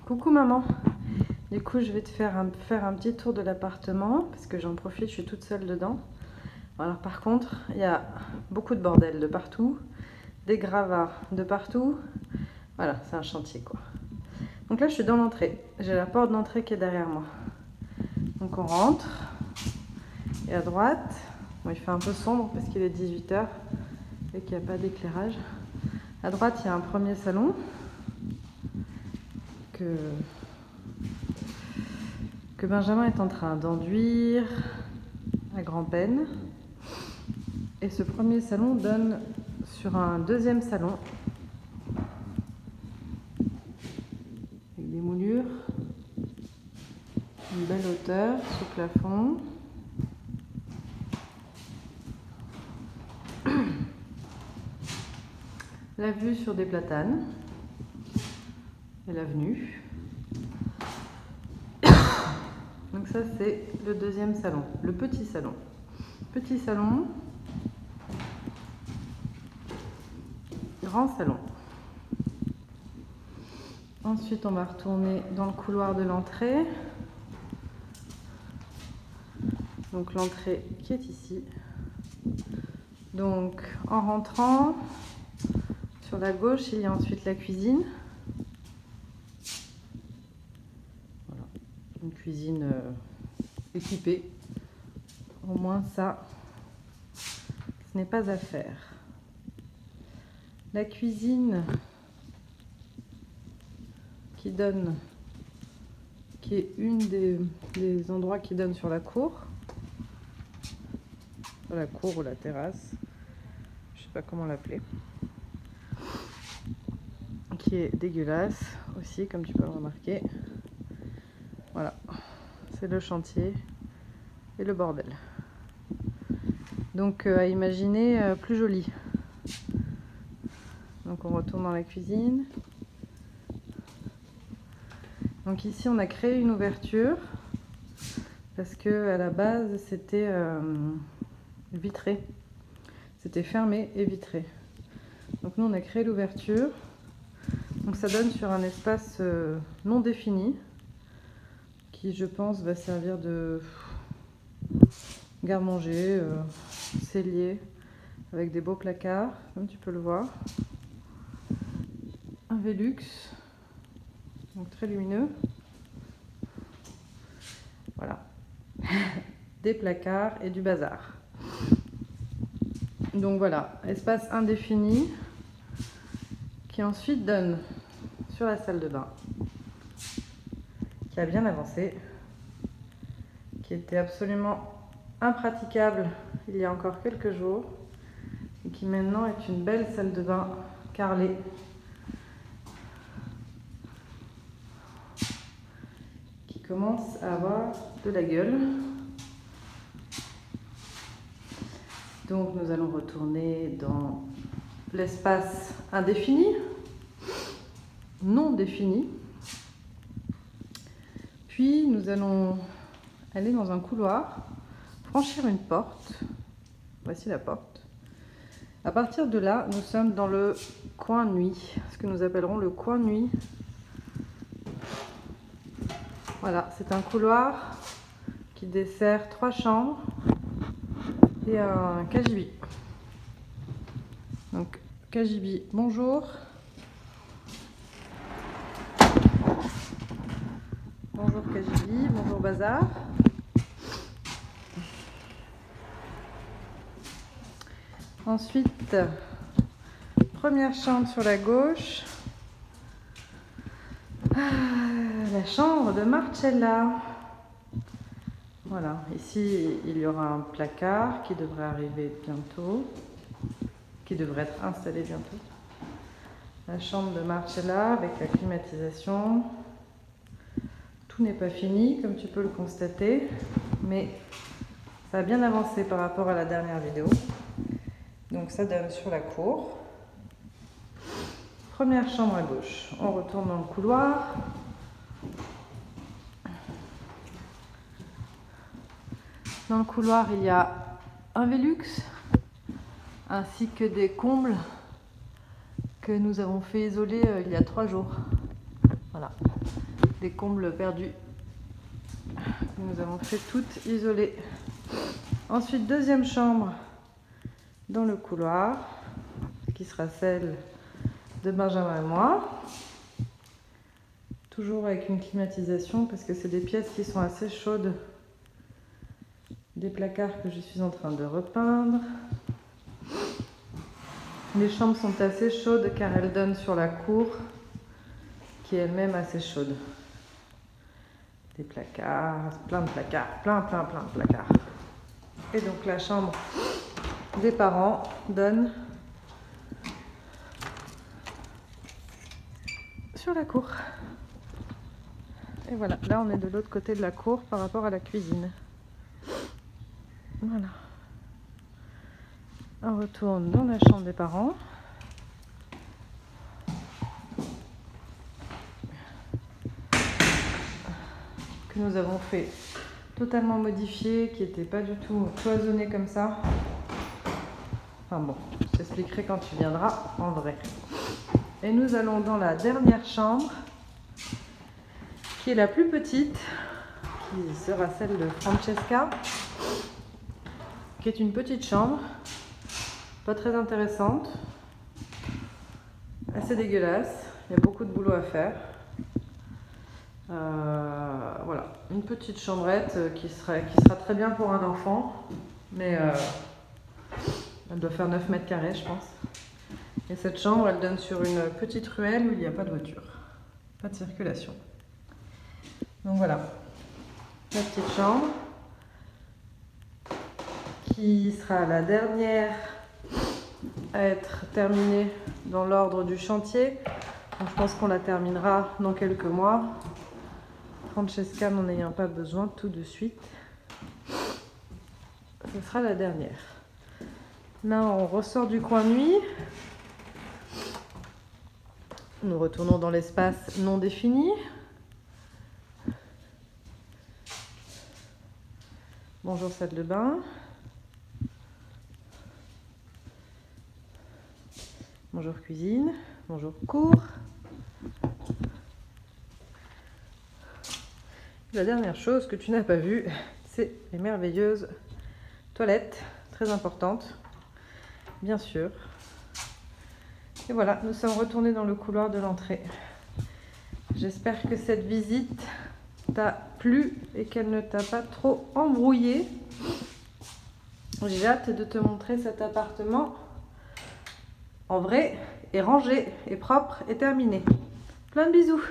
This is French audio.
Coucou maman. Du coup, je vais te faire un petit tour de l'appartement parce que j'en profite, je suis toute seule dedans. Alors par contre, il y a beaucoup de bordel de partout, des gravats de partout. Voilà, c'est un chantier quoi. Donc là, je suis dans l'entrée. J'ai la porte d'entrée qui est derrière moi. Donc on rentre. Et à droite, bon, il fait un peu sombre parce qu'il est 18 h et qu'il n'y a pas d'éclairage. À droite, il y a un premier salon que Benjamin est en train d'enduire à grand-peine. Et ce premier salon donne sur un deuxième salon avec des moulures, une belle hauteur sous plafond. La vue sur des platanes et l'avenue. Donc ça c'est le deuxième salon, le petit salon. Petit salon, grand salon. Ensuite on va retourner dans le couloir de l'entrée. Donc l'entrée qui est ici. Donc en rentrant, sur la gauche il y a ensuite la cuisine. Voilà. Une cuisine équipée. Au moins ça, ce n'est pas à faire. La cuisine qui est une des endroits qui donne sur la cour. La cour ou la terrasse, je sais pas comment l'appeler, qui est dégueulasse aussi, comme tu peux le remarquer. Voilà, c'est le chantier et le bordel. Donc à imaginer plus joli. Donc on retourne dans la cuisine. Donc ici on a créé une ouverture parce que à la base c'était vitré. C'était fermé et vitré. Donc nous on a créé l'ouverture. Donc ça donne sur un espace non défini qui je pense va servir de garde-manger, cellier avec des beaux placards comme tu peux le voir. Un Velux, donc très lumineux. Voilà. Des placards et du bazar. Donc voilà, espace indéfini qui ensuite donne sur la salle de bain qui a bien avancé, qui était absolument impraticable il y a encore quelques jours et qui maintenant est une belle salle de bain carrelée qui commence à avoir de la gueule. Donc nous allons retourner dans l'espace indéfini, non défini. Puis nous allons aller dans un couloir, franchir une porte. Voici la porte. À partir de là, nous sommes dans le coin nuit, ce que nous appellerons le coin nuit. Voilà, c'est un couloir qui dessert 3 chambres et un cagibi. Donc cagibi, bonjour. Bonjour cagibi, bonjour bazar. Ensuite, première chambre sur la gauche. La chambre de Marcella. Voilà, ici il y aura un placard qui devrait arriver bientôt, qui devrait être installé bientôt. La chambre de Marcella avec la climatisation. Tout n'est pas fini comme tu peux le constater, mais ça a bien avancé par rapport à la dernière vidéo. Donc ça donne sur la cour. Première chambre à gauche. On retourne dans le couloir. Dans le couloir, il y a un Velux ainsi que des combles que nous avons fait isoler il y a 3 jours. Voilà. des combles perdus. Nous avons fait toutes isolées. Ensuite, deuxième chambre dans le couloir, qui sera celle de Benjamin et moi. Toujours avec une climatisation parce que c'est des pièces qui sont assez chaudes. Des placards que je suis en train de repeindre. Les chambres sont assez chaudes car elles donnent sur la cour qui est elle-même assez chaude. Des placards, plein de placards, plein de placards. Et donc la chambre des parents donne sur la cour. Et voilà, là on est de l'autre côté de la cour par rapport à la cuisine. Voilà. On retourne dans la chambre des parents. Que nous avons fait totalement modifier, qui n'était pas du tout cloisonné comme ça. Enfin bon, je t'expliquerai quand tu viendras en vrai. Et nous allons dans la dernière chambre, qui est la plus petite, qui sera celle de Francesca, qui est une petite chambre, pas très intéressante, assez dégueulasse, il y a beaucoup de boulot à faire. Voilà, une petite chambrette qui sera très bien pour un enfant, mais elle doit faire 9 mètres carrés, je pense. Et cette chambre, elle donne sur une petite ruelle où il n'y a pas de voiture, pas de circulation. Donc voilà, la petite chambre qui sera la dernière à être terminée dans l'ordre du chantier. Donc je pense qu'on la terminera dans quelques mois. Francesca n'en ayant pas besoin tout de suite. Ce sera la dernière. Là, on ressort du coin nuit. Nous retournons dans l'espace non défini. Bonjour salle de bain. Bonjour cuisine. Bonjour cour. La dernière chose que tu n'as pas vue, c'est les merveilleuses toilettes, très importantes, bien sûr. Et voilà, nous sommes retournés dans le couloir de l'entrée. J'espère que cette visite t'a plu et qu'elle ne t'a pas trop embrouillé. J'ai hâte de te montrer cet appartement en vrai et rangé et propre et terminé. Plein de bisous!